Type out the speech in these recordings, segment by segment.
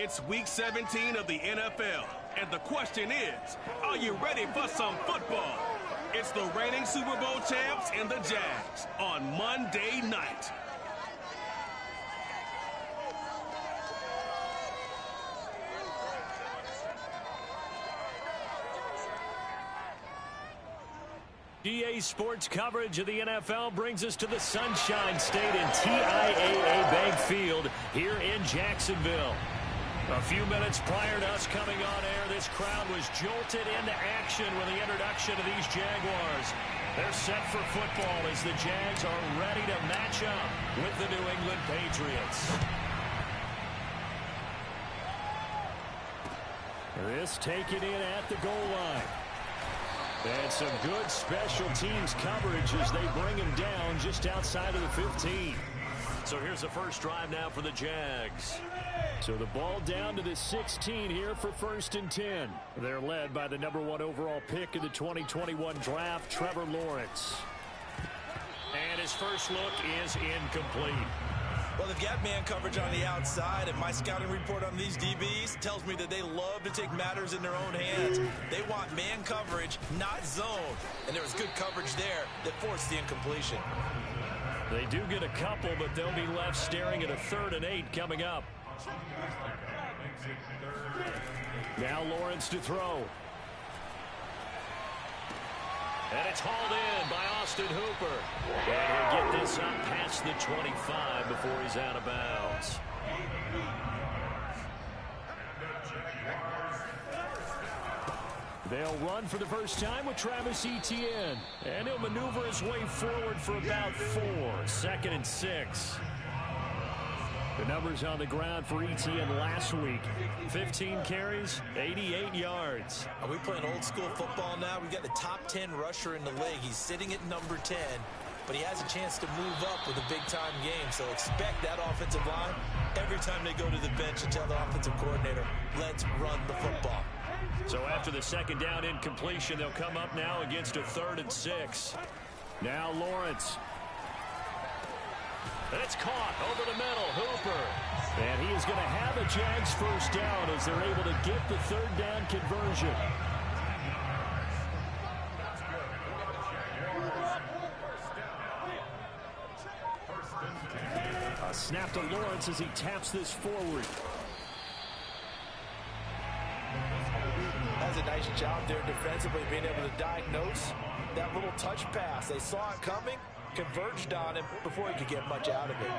It's week 17 of the NFL, and the question is, are you ready for some football? It's the reigning Super Bowl champs and the Jags on Monday night. EA Sports coverage of the NFL brings us to the Sunshine State and TIAA Bank Field here in Jacksonville. A few minutes prior to us coming on air, this crowd was jolted into action with the introduction of these Jaguars. They're set for football as the Jags are ready to match up with the New England Patriots. This taken in at the goal line. And some good special teams coverage as they bring him down just outside of the 15. So here's the first drive now for the Jags. So the ball down to the 16 here for 1st and 10. They're led by the #1 overall pick in the 2021 draft, Trevor Lawrence. And his first look is incomplete. Well, they've got man coverage on the outside, and my scouting report on these DBs tells me that they love to take matters in their own hands. They want man coverage, not zone. And there was good coverage there that forced the incompletion. They do get a couple, but they'll be left staring at a 3rd and 8 coming up. Now Lawrence to throw. And it's hauled in by Austin Hooper. And he'll get this up past the 25 before he's out of bounds. They'll run for the first time with Travis Etienne. And he'll maneuver his way forward for about 4. 2nd and 6. The numbers on the ground for Etienne last week. 15 carries, 88 yards. Are we playing old school football now? We've got the top 10 rusher in the league. He's sitting at number 10, but he has a chance to move up with a big-time game. So expect that offensive line every time they go to the bench and tell the offensive coordinator, let's run the football. So after the 2nd down incompletion, they'll come up now against a 3rd and 6. Now Lawrence. It's caught over the middle, Hooper. And he is going to have a Jags first down as they're able to get the 3rd down conversion. A snap to Lawrence as he taps this forward. That's a nice job there defensively, being able to diagnose that little touch pass. They saw it coming, converged on him before he could get much out of it.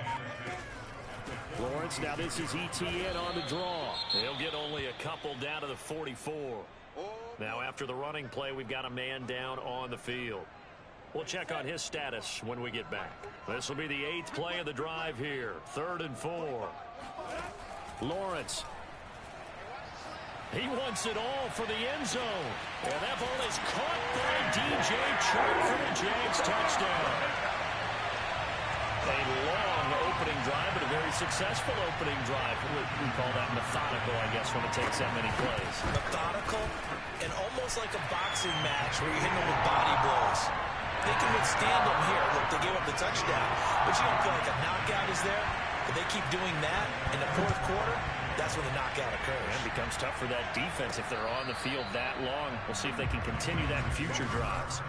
Lawrence, now this is Etienne on the draw. He'll get only a couple down to the 44. Now after the running play, we've got a man down on the field. We'll check on his status when we get back. This will be the 8th play of the drive here. 3rd and 4. Lawrence. He wants it all for the end zone. And that ball is caught by DJ Chark for the Jags touchdown. A long opening drive, but a very successful opening drive. We call that methodical, I guess, when it takes that many plays. Methodical and almost like a boxing match where you're hitting them with body blows. They can withstand them here. Look, they gave up the touchdown, but you don't feel like a knockout is there. If they keep doing that in the 4th quarter, that's when the knockout occurs. And it becomes tough for that defense if they're on the field that long. We'll see if they can continue that in future drives.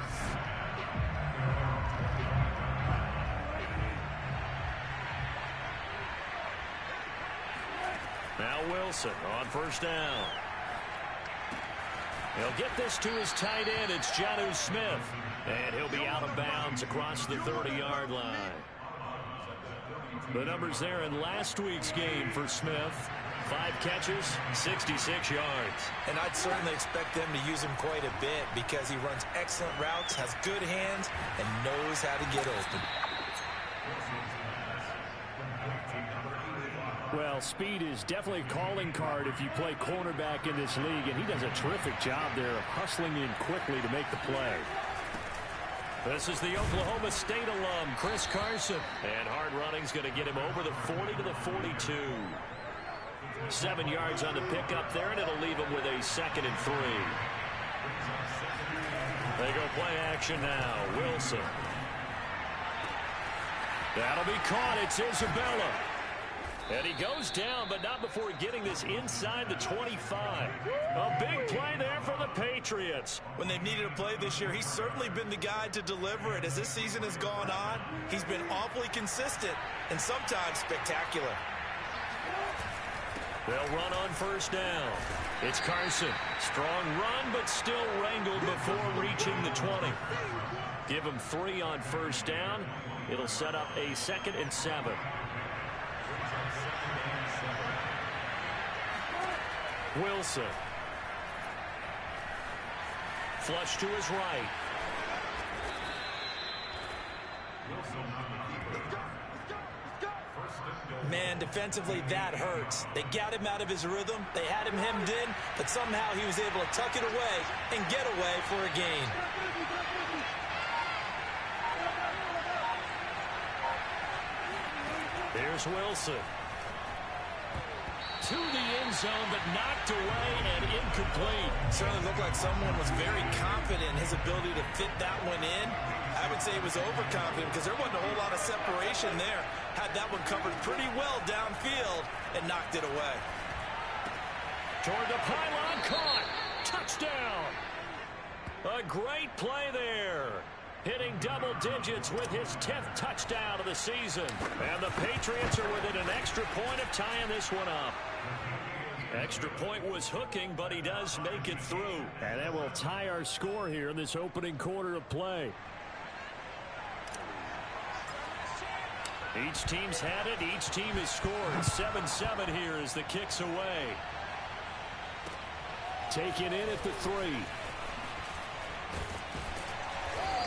Now Wilson on 1st down. He'll get this to his tight end. It's Jonnu Smith. And he'll be out of bounds across the 30-yard line. The numbers there in last week's game for Smith. 5 catches, 66 yards. And I'd certainly expect them to use him quite a bit because he runs excellent routes, has good hands, and knows how to get open. Well, speed is definitely a calling card if you play cornerback in this league, and he does a terrific job there hustling in quickly to make the play. This is the Oklahoma State alum, Chris Carson. And hard running's going to get him over the 40 to the 42. 7 yards on the pickup there, and it'll leave him with a 2nd and 3. They go play action now. Wilson. That'll be caught. It's Isabella. And he goes down, but not before getting this inside the 25. A big play there for the Patriots. When they've needed a play this year, he's certainly been the guy to deliver it. As this season has gone on, he's been awfully consistent and sometimes spectacular. They'll run on first down. It's Carson. Strong run, but still wrangled before reaching the 20. Give him 3 on first down. It'll set up a 2nd and 7. Wilson. Flush to his right. Man, defensively, that hurts. They got him out of his rhythm. They had him hemmed in, but somehow he was able to tuck it away and get away for a gain. Here's Wilson. To the end zone, but knocked away and incomplete. Certainly looked like someone was very confident in his ability to fit that one in. I would say he was overconfident because there wasn't a whole lot of separation there. Had that one covered pretty well downfield and knocked it away. Toward the pylon, caught. Touchdown. A great play there. Hitting double digits with his 10th touchdown of the season. And the Patriots are within an extra point of tying this one up. Extra point was hooking, but he does make it through. And that will tie our score here in this opening quarter of play. Each team's had it. Each team has scored. 7-7 here as the kick's away. Taken in at the 3.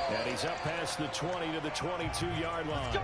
And he's up past the 20 to the 22-yard line.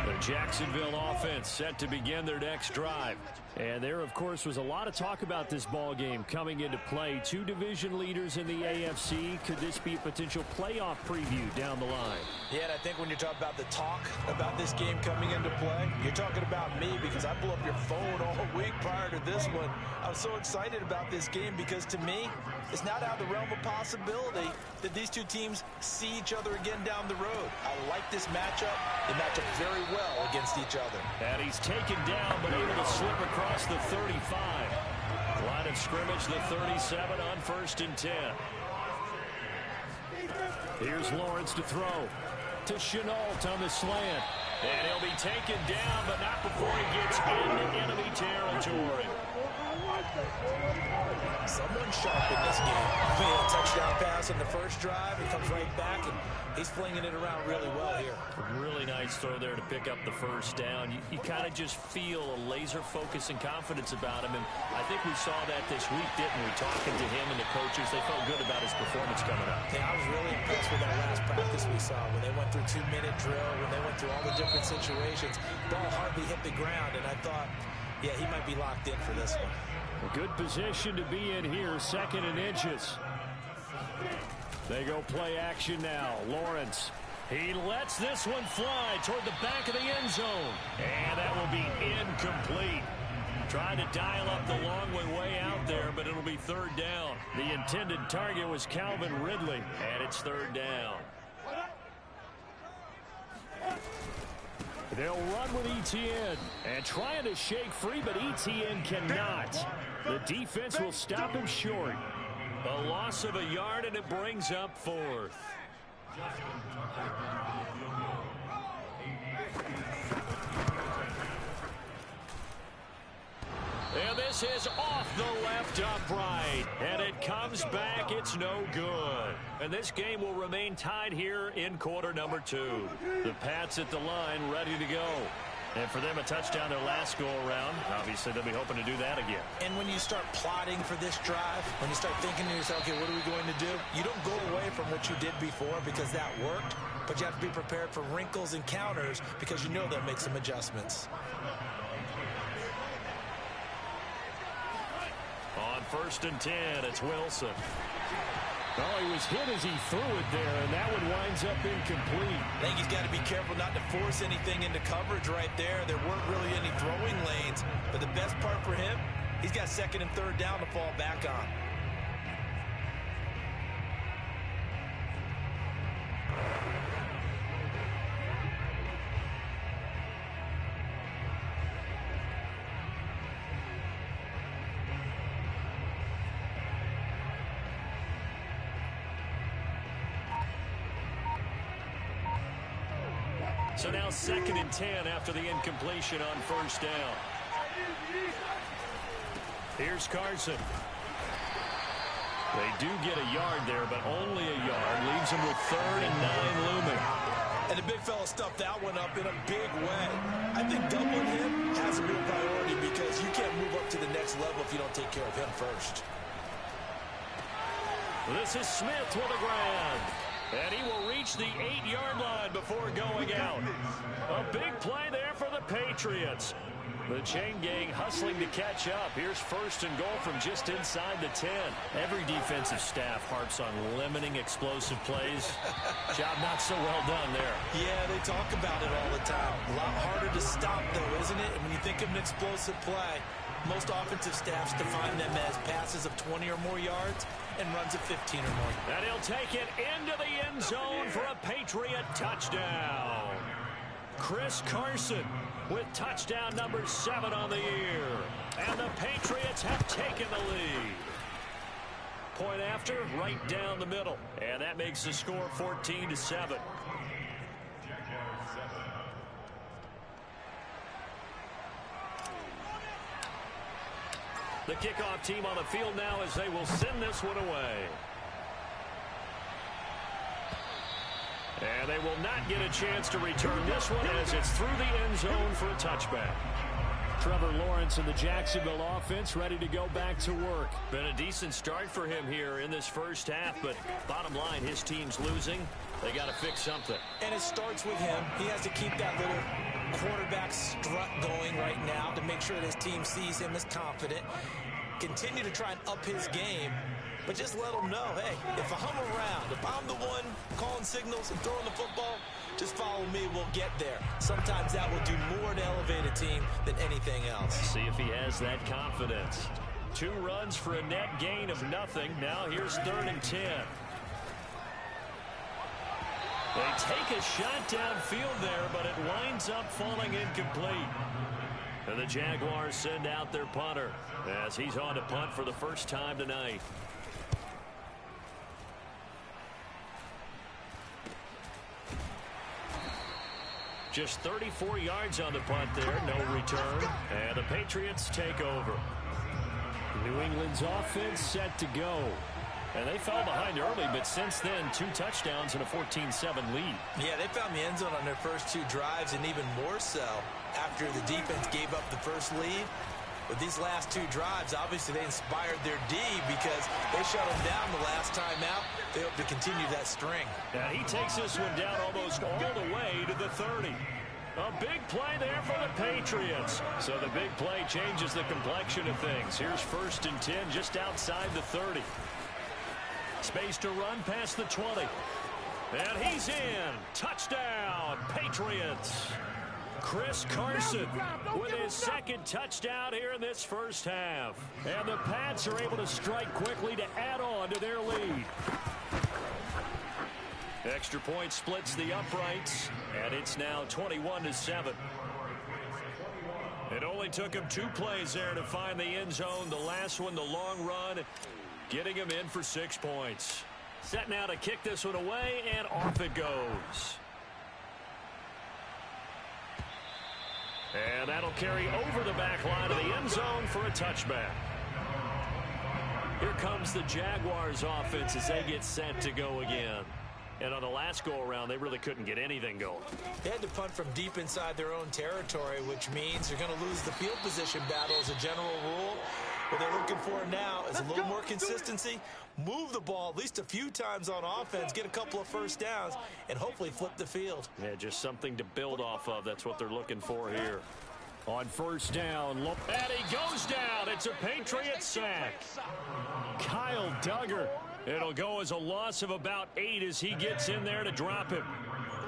The Jacksonville offense set to begin their next drive. And there, of course, was a lot of talk about this ball game coming into play. 2 division leaders in the AFC. Could this be a potential playoff preview down the line? Yeah, and I think when you're talking about the talk about this game coming into play, you're talking about me because I blew up your phone all week prior to this one. I was so excited about this game because, to me, it's not out of the realm of possibility that these two teams see each other again down the road. I like this matchup. They match up very well against each other. And he's taken down, but able to slip across the 35. Line of scrimmage, the 37 on 1st and 10. Here's Lawrence to throw. To Chenault on the slant. And he'll be taken down, but not before he gets into enemy territory. Someone sharp in this game. He had a touchdown pass in the first drive. He comes right back, and he's flinging it around really well here. Really nice throw there to pick up the first down. You kind of just feel a laser focus and confidence about him, and I think we saw that this week, didn't we? Talking to him and the coaches, they felt good about his performance coming up. Yeah, I was really impressed with that last practice we saw when they went through 2-minute drill, when they went through all the different situations. Ball hardly hit the ground, and I thought, yeah, he might be locked in for this one. A good position to be in here, 2nd and inches. They go play action now. Lawrence. He lets this one fly toward the back of the end zone. And that will be incomplete. Trying to dial up the long way out there, but it'll be 3rd down. The intended target was Calvin Ridley, and it's 3rd down. They'll run with ETN and trying to shake free, but ETN cannot. The defense will stop him short. A loss of a yard, and it brings up 4th. And this is off the left upright. And it comes back. It's no good. And this game will remain tied here in quarter number 2. The Pats at the line ready to go. And for them, a touchdown their last go-around. Obviously, they'll be hoping to do that again. And when you start plotting for this drive, when you start thinking to yourself, okay, what are we going to do? You don't go away from what you did before because that worked, but you have to be prepared for wrinkles and counters because you know they'll make some adjustments. On 1st and 10, it's Wilson. Oh, he was hit as he threw it there, and that one winds up incomplete. I think he's got to be careful not to force anything into coverage right there. There weren't really any throwing lanes, but the best part for him, he's got 2nd and 3rd down to fall back on. So now 2nd and 10 after the incompletion on first down. Here's Carson. They do get a yard there, but only a yard. Leaves them with 3rd and 9 looming. And the big fella stuffed that one up in a big way. I think doubling him has a real priority because you can't move up to the next level if you don't take care of him first. This is Smith with a grab. And he will reach the 8-yard line before going out. A big play there for the Patriots. The chain gang hustling to catch up. Here's 1st and goal from just inside the 10. Every defensive staff harps on limiting explosive plays. Job not so well done there. Yeah, they talk about it all the time. A lot harder to stop, though, isn't it? And when you think of an explosive play, most offensive staffs define them as passes of 20 or more yards and runs of 15 or more. And he'll take it into the end zone for a Patriot touchdown. Chris Carson with touchdown number 7 on the year. And the Patriots have taken the lead. Point after, right down the middle. And that makes the score 14-7. The kickoff team on the field now as they will send this one away. And they will not get a chance to return this one as it's through the end zone for a touchback. Trevor Lawrence and the Jacksonville offense ready to go back to work. Been a decent start for him here in this first half, but bottom line, his team's losing. They got to fix something. And it starts with him. He has to keep that little quarterback strut going right now to make sure that his team sees him as confident. Continue to try and up his game. But just let them know, hey, if I'm around, if I'm the one calling signals and throwing the football, just follow me, we'll get there. Sometimes that will do more to elevate a team than anything else. See if he has that confidence. 2 runs for a net gain of nothing. Now here's 3rd and 10. They take a shot downfield there, but it winds up falling incomplete. And the Jaguars send out their punter as he's on to punt for the first time tonight. Just 34 yards on the punt there, no return. And the Patriots take over. New England's offense set to go. And they fell behind early, but since then, 2 touchdowns and a 14-7 lead. Yeah, they found the end zone on their first 2 drives, and even more so after the defense gave up the first lead. With these last 2 drives, obviously they inspired their D because they shut them down the last time out. They hope to continue that string. And he takes this one down almost all the way to the 30. A big play there for the Patriots. So the big play changes the complexion of things. Here's 1st and 10 just outside the 30. Space to run past the 20. And he's in. Touchdown, Patriots. Chris Carson with his 2nd touchdown here in this first half. And the Pats are able to strike quickly to add on to their lead. Extra point splits the uprights, and it's now 21-7. It only took him 2 plays there to find the end zone. The last one, the long run, getting him in for 6 points. Set now to kick this one away, and off it goes. And that'll carry over the back line of the end zone for a touchback. Here comes the Jaguars offense as they get set to go again. And on the last go-around, they really couldn't get anything going. They had to punt from deep inside their own territory, which means they're going to lose the field position battle as a general rule. What they're looking for now is a little more consistency, move the ball at least a few times on offense, get a couple of first downs, and hopefully flip the field. Yeah, just something to build off of. That's what they're looking for here. On first down, and he goes down. It's a Patriot sack. Kyle Duggar. It'll go as a loss of about 8 as he gets in there to drop him.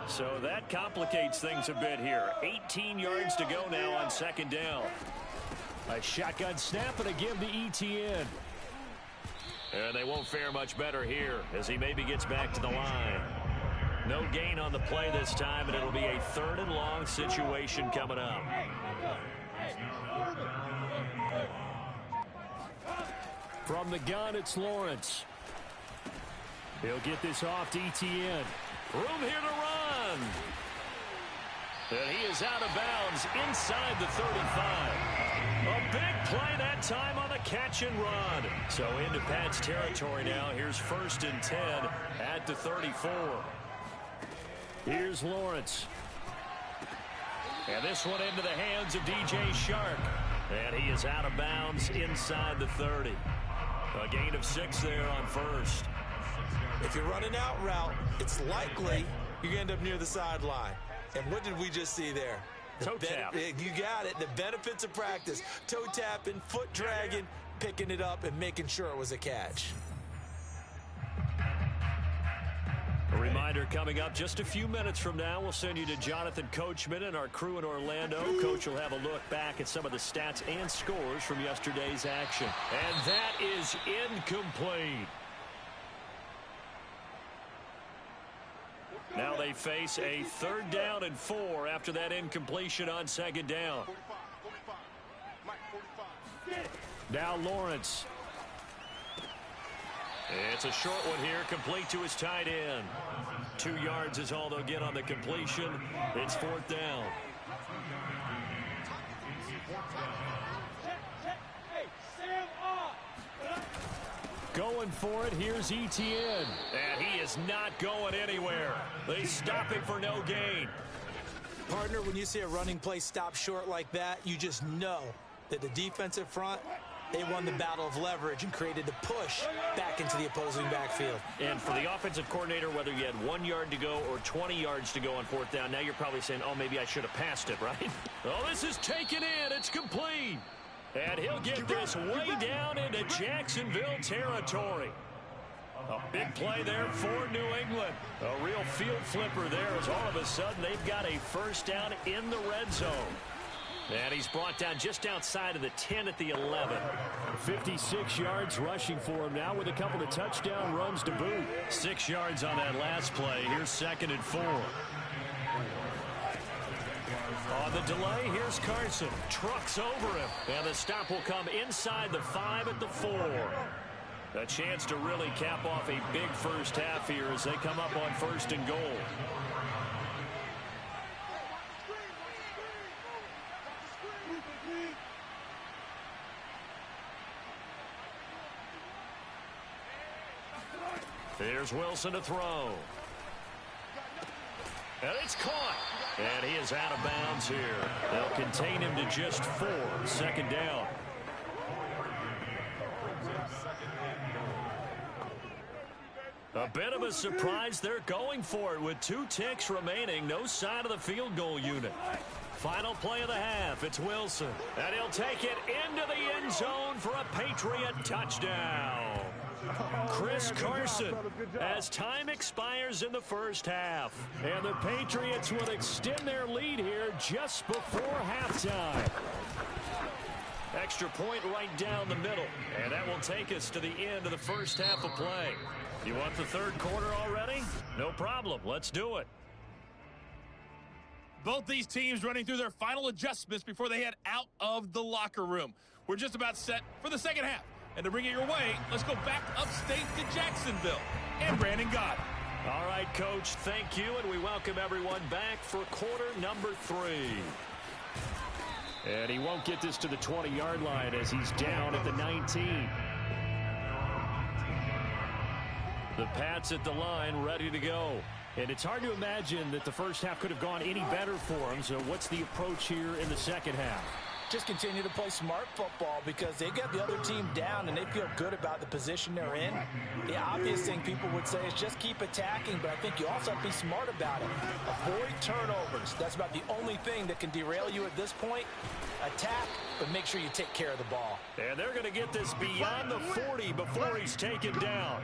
So that complicates things a bit here. 18 yards to go now on 2nd down. A shotgun snap and a give to ETN. And they won't fare much better here as he maybe gets back to the line. No gain on the play this time, and it'll be a 3rd and long situation coming up. From the gun, it's Lawrence. He'll get this off to ETN. Room here to run. is out of bounds inside the 35. A big play that time on the catch and run. So into Pat's territory now. Here's 1st and 10 at the 34. Here's Lawrence. And this one into the hands of DJ Shark. And he is out of bounds inside the 30. A gain of 6 there on 1st. If you're running out route, it's likely you're going to end up near the sideline. And what did we just see there? Toe tap. You got it. The benefits of practice. Toe tapping, foot dragging, picking it up, and making sure it was a catch. A reminder coming up just a few minutes from now. We'll send you to Jonathan Coachman and our crew in Orlando. Coach will have a look back at some of the stats and scores from yesterday's action. And that is incomplete. Now they face a 3rd down and 4 after that incompletion on 2nd down. Now Lawrence. It's a short one here, complete to his tight end. 2 yards is all they'll get on the completion. It's 4th down. Going for it, here's ETN. And he is not going anywhere. They stop him for no gain. Partner, when you see a running play stop short like that, you just know that the defensive front, they won the battle of leverage and created the push back into the opposing backfield. And for the offensive coordinator, whether you had 1 yard to go or 20 yards to go on 4th down, now you're probably saying, oh, maybe I should have passed it, right? Oh, this is taken in. It's complete. And he'll get this way down into Jacksonville territory. A big play there for New England. A real field flipper there as all of a sudden they've got a 1st down in the red zone. And he's brought down just outside of the 10 at the 11. 56 yards rushing for him now with a couple of touchdown runs to boot. 6 yards on that last play. Here's 2nd and 4. On the delay, here's Carson. Trucks over him. And the stop will come inside the 5 at the 4. A chance to really cap off a big first half here as they come up on 1st and goal. Here's Wilson to throw. And it's caught. And he is out of bounds here. They'll contain him to just 4. 2nd down. A bit of a surprise. They're going for it with 2 ticks remaining. No sign of the field goal unit. Final play of the half. It's Wilson. And he'll take it into the end zone for a Patriot touchdown. Chris Carson as time expires in the first half. And the Patriots will extend their lead here just before halftime. Extra point right down the middle. And that will take us to the end of the first half of play. You want the 3rd quarter already? No problem. Let's do it. Both these teams running through their final adjustments before they head out of the locker room. We're just about set for the 2nd half. And to bring it your way, let's go back upstate to Jacksonville. And Brandon Gott. All right, Coach, thank you. And we welcome everyone back for quarter number 3. And he won't get this to the 20-yard line as he's down at the 19. The Pats at the line, ready to go. And it's hard to imagine that the first half could have gone any better for him. So what's the approach here in the 2nd half? Just continue to play smart football because they get the other team down and they feel good about the position they're in. The obvious thing people would say is just keep attacking, but I think you also have to be smart about it. Avoid turnovers. That's about the only thing that can derail you at this point. Attack, but make sure you take care of the ball. And they're going to get this beyond the 40 before he's taken down.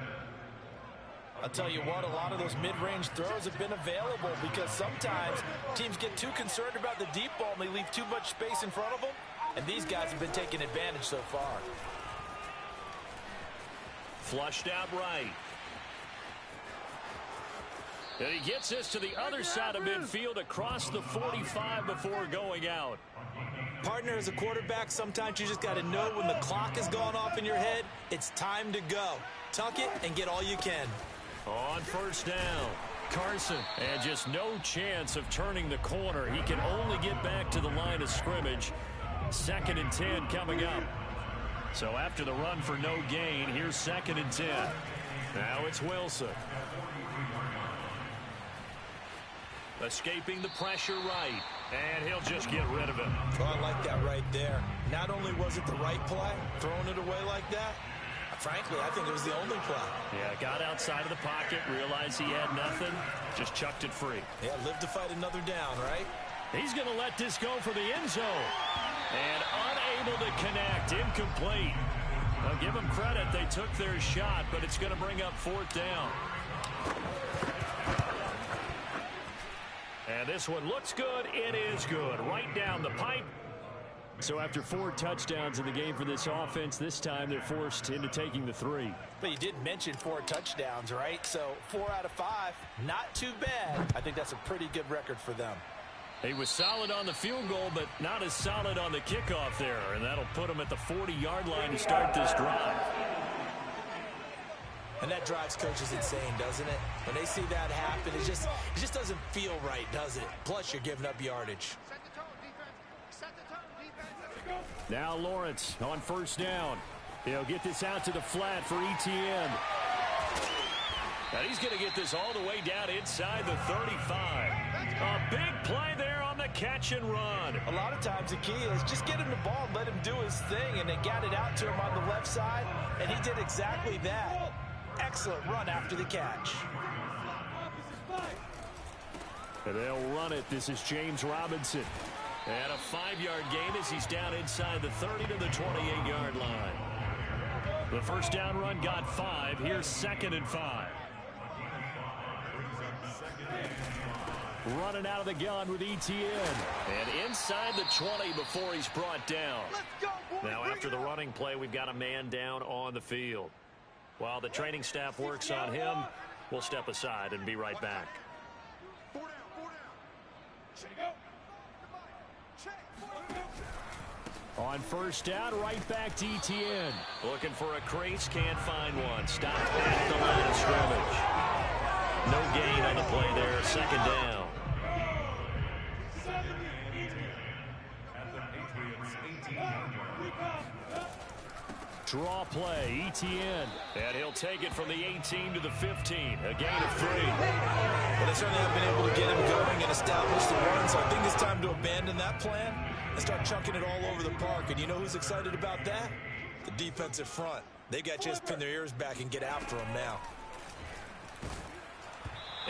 I'll tell you what, a lot of those mid-range throws have been available because sometimes teams get too concerned about the deep ball and they leave too much space in front of them. And these guys have been taking advantage so far. Flushed out right. And he gets this to the other side of midfield across the 45 before going out. Partner, as a quarterback, sometimes you just got to know when the clock has gone off in your head, it's time to go. Tuck it and get all you can. On 1st down. Carson. And just no chance of turning the corner. He can only get back to the line of scrimmage. 2nd and 10 coming up. So after the run for no gain, here's 2nd and 10. Now it's Wilson. Escaping the pressure right. And he'll just get rid of it. Oh, I like that right there. Not only was it the right play, throwing it away like that, frankly, I think it was the only play. Yeah, got outside of the pocket, realized he had nothing, just chucked it free. Yeah, live to fight another down, right? He's going to let this go for the end zone. And unable to connect, incomplete. I'll give them credit, they took their shot, but it's going to bring up 4th down. And this one looks good. It is good. Right down the pipe. So after 4 touchdowns in the game for this offense, this time they're forced into taking the 3. But you did mention 4 touchdowns, right? So 4 out of 5, not too bad. I think that's a pretty good record for them. He was solid on the field goal, but not as solid on the kickoff there. And that'll put him at the 40-yard line to start this drive. And that drives coaches insane, doesn't it? When they see that happen, it just doesn't feel right, does it? Plus, you're giving up yardage. Now Lawrence on 1st down. He'll get this out to the flat for ETN. And he's going to get this all the way down inside the 35. A big play there on the catch and run. A lot of times the key is just get him the ball and let him do his thing, and they got it out to him on the left side, and he did exactly that. Excellent run after the catch. And they'll run it. This is James Robinson. And a 5-yard gain as he's down inside the 30 to the 28-yard line. The 1st down run got 5. Here's 2nd and 5. Running out of the gun with ETN. And inside the 20 before he's brought down. Now after the running play, we've got a man down on the field. While the training staff works on him, we'll step aside and be right back. On 1st down, right back to ETN. Looking for a crease, can't find one. Stopped at the line of scrimmage. No gain on the play there, 2nd down. Draw play, ETN. And he'll take it from the 18 to the 15. A gain of 3. Well, they certainly have been able to get him going and establish the run, so I think it's time to abandon that plan and start chunking it all over the park. And you know who's excited about that? The defensive front. They got a chance to pin their ears back and get after him now.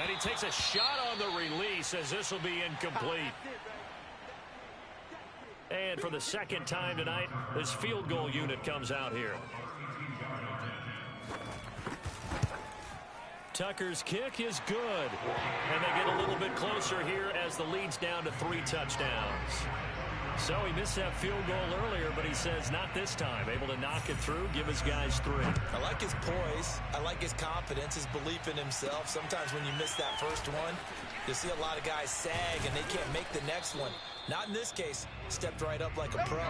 And he takes a shot on the release as this will be incomplete. And for the 2nd time tonight, this field goal unit comes out here. Tucker's kick is good. And they get a little bit closer here as the lead's down to 3 touchdowns. So he missed that field goal earlier, but he says not this time. Able to knock it through, give his guys 3. I like his poise. I like his confidence, his belief in himself. Sometimes when you miss that first one, you see a lot of guys sag and they can't make the next one. Not in this case. Stepped right up like a pro.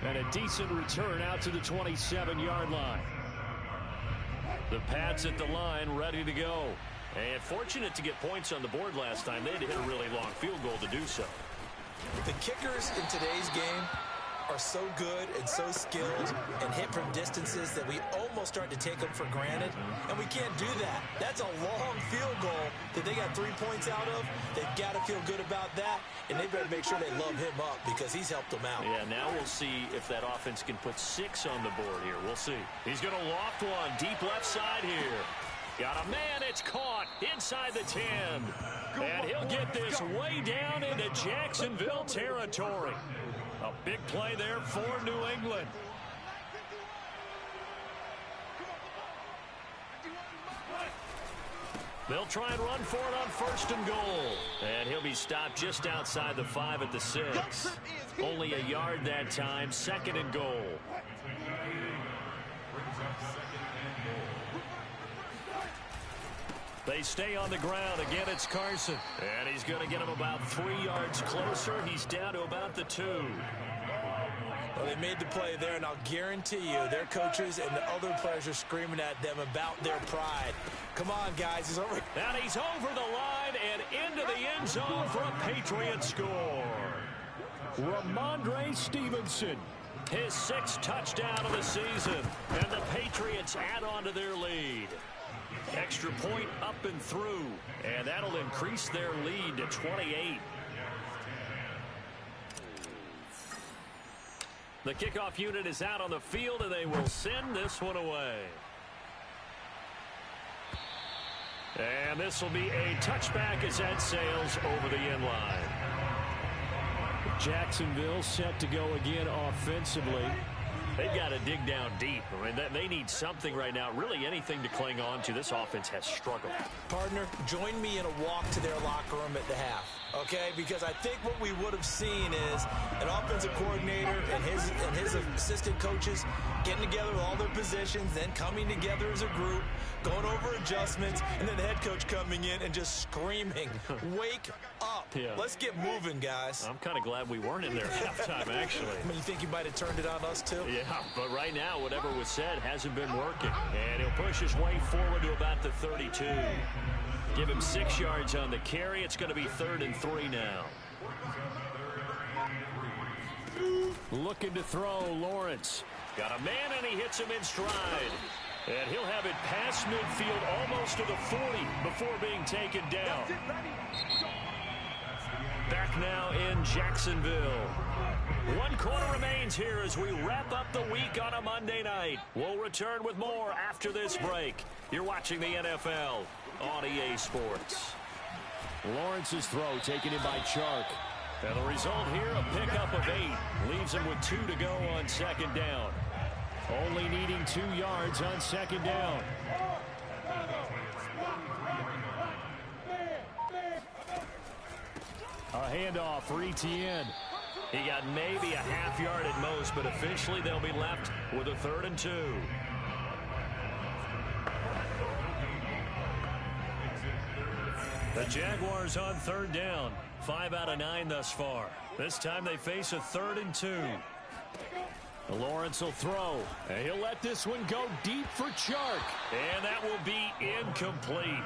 And a decent return out to the 27-yard line. The Pats at the line, ready to go. And fortunate to get points on the board last time. They had to hit a really long field goal to do so. The kickers in today's game are so good and so skilled and hit from distances that we almost start to take them for granted, and we can't do that. That's a long field goal that they got 3 points out of. They've got to feel good about that, and they better make sure they love him up because he's helped them out. Yeah, now we'll see if that offense can put 6 on the board here. We'll see. He's going to loft one deep left side here. Got a man, it's caught inside the 10. And he'll get this way down into Jacksonville territory. A big play there for New England. They'll try and run for it on 1st and goal. And he'll be stopped just outside the 5 at the 6. Only a yard that time, 2nd and goal. They stay on the ground. Again, it's Carson. And he's going to get him about 3 yards closer. He's down to about the 2. Well, they made the play there, and I'll guarantee you their coaches and the other players are screaming at them about their pride. Come on, guys. He's over. And he's over the line and into the end zone for a Patriot score. Ramondre Stevenson, his 6th touchdown of the season, and the Patriots add on to their lead. Extra point up and through, and that'll increase their lead to 28. The kickoff unit is out on the field, and they will send this one away. And this will be a touchback as that sails over the end line. Jacksonville set to go again offensively. They've got to dig down deep. I mean, they need something right now, really anything to cling on to. This offense has struggled. Partner, join me in a walk to their locker room at the half, okay? Because I think what we would have seen is an offensive coordinator and his assistant coaches getting together with all their positions, then coming together as a group, going over adjustments, and then the head coach coming in and just screaming, wake up. Yeah. Let's get moving, guys. I'm kind of glad we weren't in there at halftime, actually. I mean, you think you might have turned it on us, too? Yeah, but right now, whatever was said hasn't been working. And he'll push his way forward to about the 32. Give him 6 yards on the carry. It's going to be 3rd and 3 now. Looking to throw, Lawrence. Got a man, and he hits him in stride. And he'll have it past midfield almost to the 40 before being taken down. Back now in Jacksonville. 1 quarter remains here as we wrap up the week on a Monday night. We'll return with more after this break. You're watching the NFL on EA Sports. Lawrence's throw taken in by Chark. And the result here, a pickup of 8. Leaves him with 2 to go on 2nd down. Only needing 2 yards on 2nd down. A handoff for Etienne. He got maybe a half yard at most, but officially they'll be left with a 3rd and 2. The Jaguars on 3rd down. 5 out of 9 thus far. This time they face a 3rd and 2. Lawrence will throw, and he'll let this one go deep for Chark. And that will be incomplete.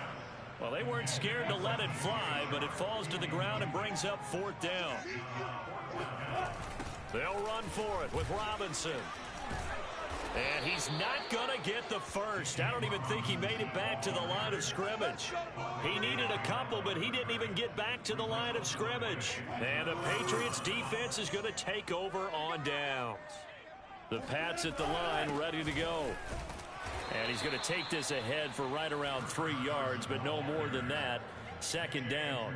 Well, they weren't scared to let it fly, but it falls to the ground and brings up 4th down. They'll run for it with Robinson. And he's not going to get the first. I don't even think he made it back to the line of scrimmage. He needed a couple, but he didn't even get back to the line of scrimmage. And the Patriots defense is going to take over on downs. The Pats at the line ready to go. And he's going to take this ahead for right around 3 yards, but no more than that. 2nd down.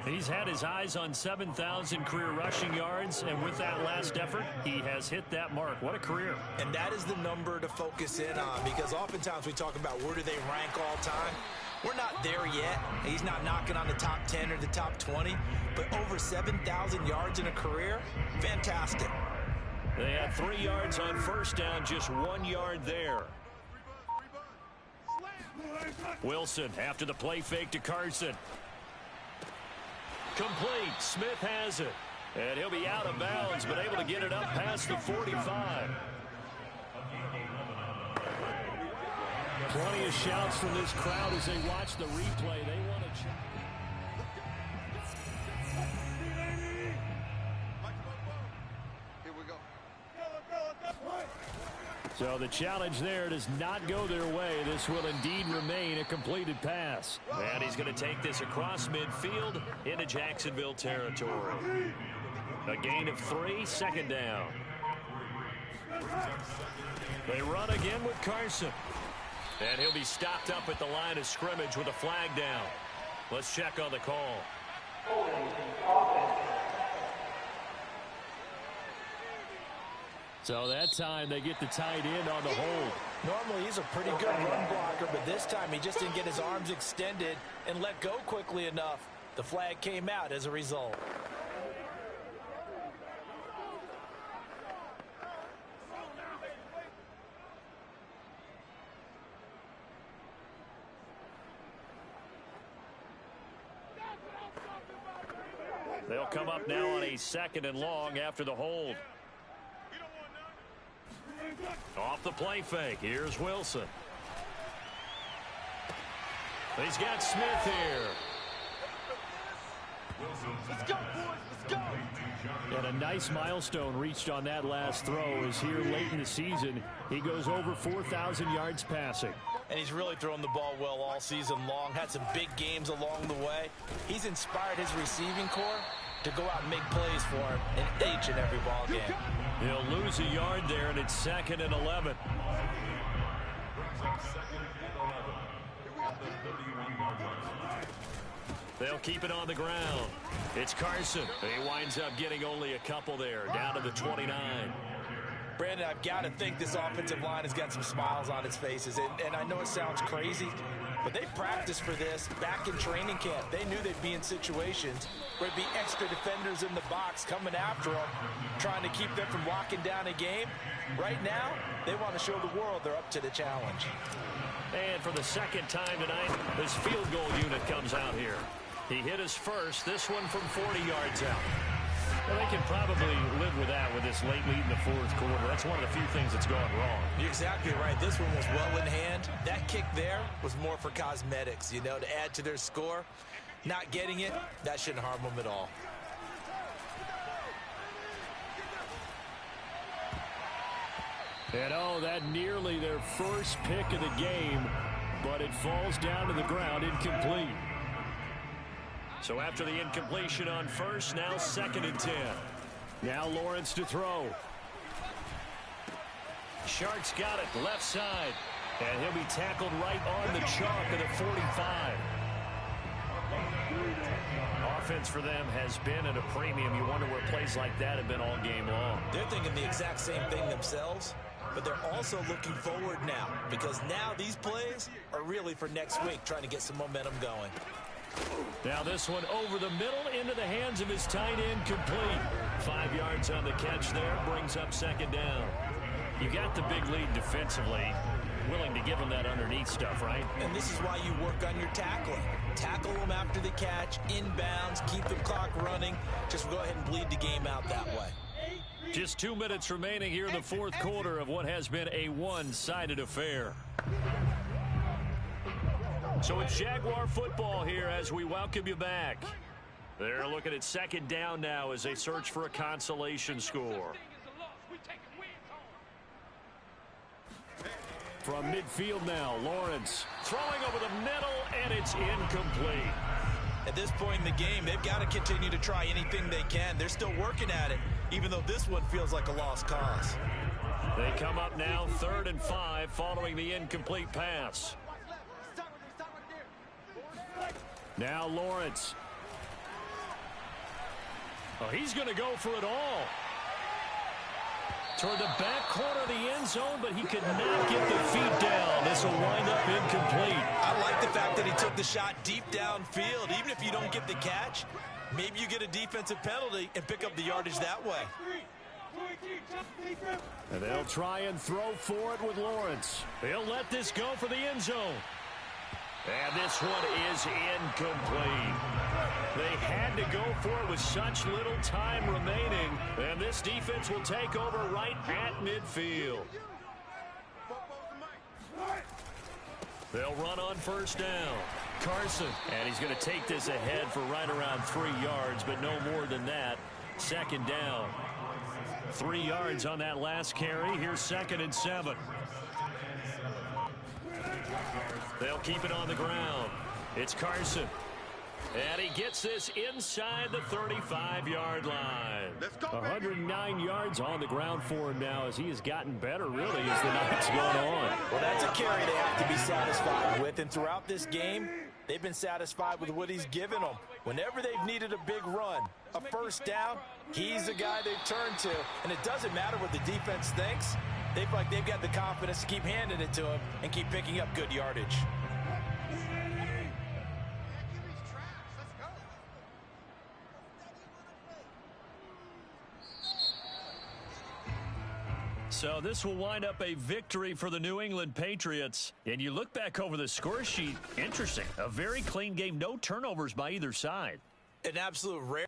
He's had his eyes on 7,000 career rushing yards, and with that last effort, he has hit that mark. What a career. And that is the number to focus in on, because oftentimes we talk about where do they rank all time. We're not there yet. He's not knocking on the top 10 or the top 20, but over 7,000 yards in a career, fantastic. They had 3 yards on 1st down, just 1 yard there. Wilson after the play fake to Carson. Complete. Smith has it. And he'll be out of bounds, but able to get it up past the 45. Plenty of shouts from this crowd as they watch the replay. They want to check. Here we go. So the challenge there does not go their way. This will indeed remain a completed pass. And he's going to take this across midfield into Jacksonville territory. A gain of 3, 2nd down. They run again with Carson. And he'll be stopped up at the line of scrimmage with a flag down. Let's check on the call. So that time they get the tight end on the hold. Normally he's a pretty good run blocker, but this time he just didn't get his arms extended and let go quickly enough. The flag came out as a result. They'll come up now on a 2nd and long after the hold. Off the play fake, here's Wilson. He's got Smith here. Let's go, boys. Let's go. And a nice milestone reached on that last throw is here late in the season. He goes over 4,000 yards passing. And he's really thrown the ball well all season long. Had some big games along the way. He's inspired his receiving corps to go out and make plays for him in each and every ball game. He'll lose a yard there, and it's 2nd and 11. They'll keep it on the ground. It's Carson. He winds up getting only a couple there, down to the 29. Brandon, I've got to think this offensive line has got some smiles on its faces. And I know it sounds crazy, but they practiced for this back in training camp. They knew they'd be in situations where there'd be extra defenders in the box coming after them, trying to keep them from locking down a game. Right now, they want to show the world they're up to the challenge. And for the second time tonight, this field goal unit comes out here. He hit his first, this one from 40 yards out. Well, they can probably live with that with this late lead in the fourth quarter. That's one of the few things that's gone wrong. You're exactly right. This one was well in hand. That kick there was more for cosmetics, you know, to add to their score. Not getting it, that shouldn't harm them at all. And oh, that nearly their first pick of the game, but it falls down to the ground incomplete. So after the incompletion on first, now 2nd and 10. Now Lawrence to throw. Sharks got it, left side. And he'll be tackled right on the chalk of the 45. Offense for them has been at a premium. You wonder where plays like that have been all game long. They're thinking the exact same thing themselves, but they're also looking forward now, because now these plays are really for next week, trying to get some momentum going. Now this one over the middle into the hands of his tight end, complete. 5 yards on the catch there, brings up 2nd down. You got the big lead defensively. Willing to give them that underneath stuff, right? And this is why you work on your tackling. Tackle them after the catch, inbounds, keep the clock running. Just go ahead and bleed the game out that way. Just 2 minutes remaining here in the fourth quarter of what has been a one-sided affair. So it's Jaguar football here as we welcome you back. They're looking at 2nd down now as they search for a consolation score. From midfield now, Lawrence. Throwing over the middle, and it's incomplete. At this point in the game, they've got to continue to try anything they can. They're still working at it, even though this one feels like a lost cause. They come up now 3rd and 5 following the incomplete pass. Now Lawrence. Oh, he's going to go for it all. Toward the back corner of the end zone, but he could not get the feet down. This will wind up incomplete. I like the fact that he took the shot deep downfield. Even if you don't get the catch, maybe you get a defensive penalty and pick up the yardage that way. And they'll try and throw for it with Lawrence. They'll let this go for the end zone. And this one is incomplete. They had to go for it with such little time remaining. And this defense will take over right at midfield. They'll run on 1st down. Carson. And he's going to take this ahead for right around 3 yards, but no more than that. 2nd down. 3 yards on that last carry. Here's 2nd and 7. They'll keep it on the ground. It's Carson. And he gets this inside the 35-yard line. 109 yards on the ground for him now as he has gotten better, really, as the night's gone on. Well, that's a carry they have to be satisfied with. And throughout this game, they've been satisfied with what he's given them. Whenever they've needed a big run, a 1st down, he's the guy they've turned to. And it doesn't matter what the defense thinks. They feel like they've got the confidence to keep handing it to him and keep picking up good yardage. So this will wind up a victory for the New England Patriots. And you look back over the score sheet, interesting. A very clean game, no turnovers by either side. An absolute rare.